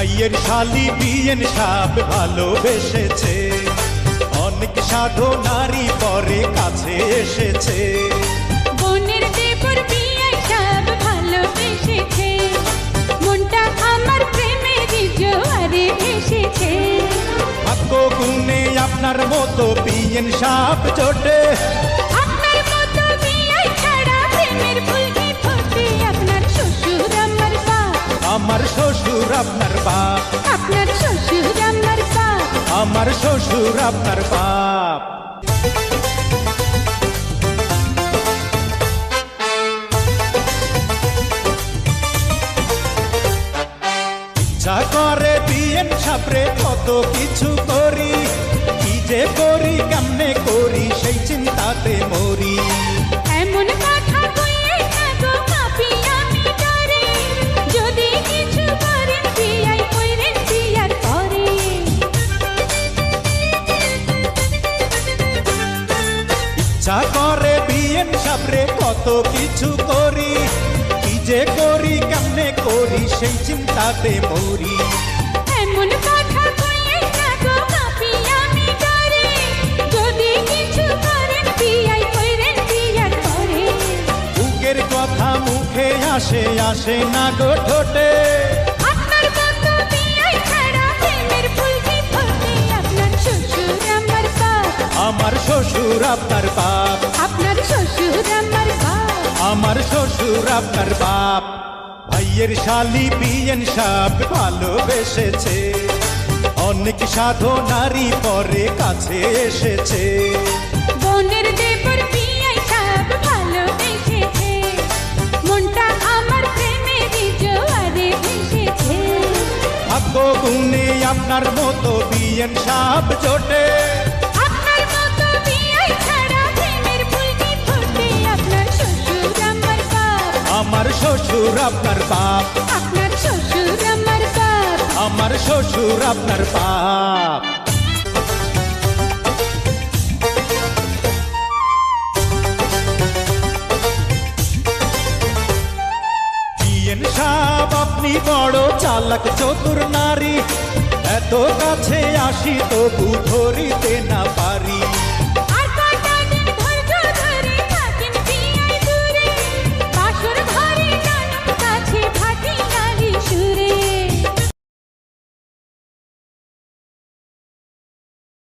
ভাইয়ের শালি বিয়েন সাপ ভালোবেসেছে, অনেক সাধু নারী পরে কাছে এসেছে। বোনের দেবর বিয়ে সব ভালোবেসেছে, মনটা আমার প্রেমেরই জোয়ারে ভেসেছে। ভাগ্য গুণে আপনার মতো বিয়েন সাপ জোটে, আপনার মতো বিয়ে ছাড়া প্রেমের ফুল কি ফোটে? আপনার শ্বশুর আমার বাপ, আমার শ্বশুর আপনার বাপ, আপনার শ্বশুর আমার বাপ। আমার শ্বশুর আপনার বাপ। ইচ্ছা করে বিয়েন সাপরে কত কিছু করি, কি যে করি কেমনে করি সেই চিন্তাতে মরি। এমন কথা কইয়ে না গো পাপি আমি ডরে, যদি কিছু করেন বিয়াই কইরেন বিয়ার পরে। ইচ্ছা করে বিয়েন সাপরে কত কিছু করি, কি যে করি কেমনে করি সেই চিন্তাতে মরি। এমন কথা কইয়ে না গো পাপি আমি ডরে, যদি কিছু করেন বিয়াই কইরেন বিয়ার পরে। বুকের কথা মুখে আসে আসে না গো ঠোঁটে, আপনার মতো বিয়াই ছাড়া প্রেমের ফুল কি ফোটে? আপনার শ্বশুর আমার বাপ, আমার শ্বশুর আপনার বাপ, আপনার শ্বশুর আমার বাপ। আমার শ্বশুর আপনার বাপ। ভাইয়ের শালি বিয়েন সাপ ভালোবেসেছে, অনেক সাধু নারী পরে কাছে এসেছে। বোনের দেবর বিয়ে সব ভালোবেসেছে, মনটা আমার প্রেমেরই জোয়ারে ভেসেছে। ভাগ্য গুণে আপনার মতো বিয়েন সাপ জোটে, আপনার মতো বিয়ে ছাড়া প্রেমের ফুল কি ফোটে? আপনার শ্বশুর আমার বাপ, আমার শ্বশুর আপনার বাপ, আপনার শ্বশুর আমার বাপ। আমার শ্বশুর আপনার বাপ। বিয়েন সাপ আপনি বড় চালাক চতুর নারী, এত কাছে আসি তবু ধরিতে না পারি।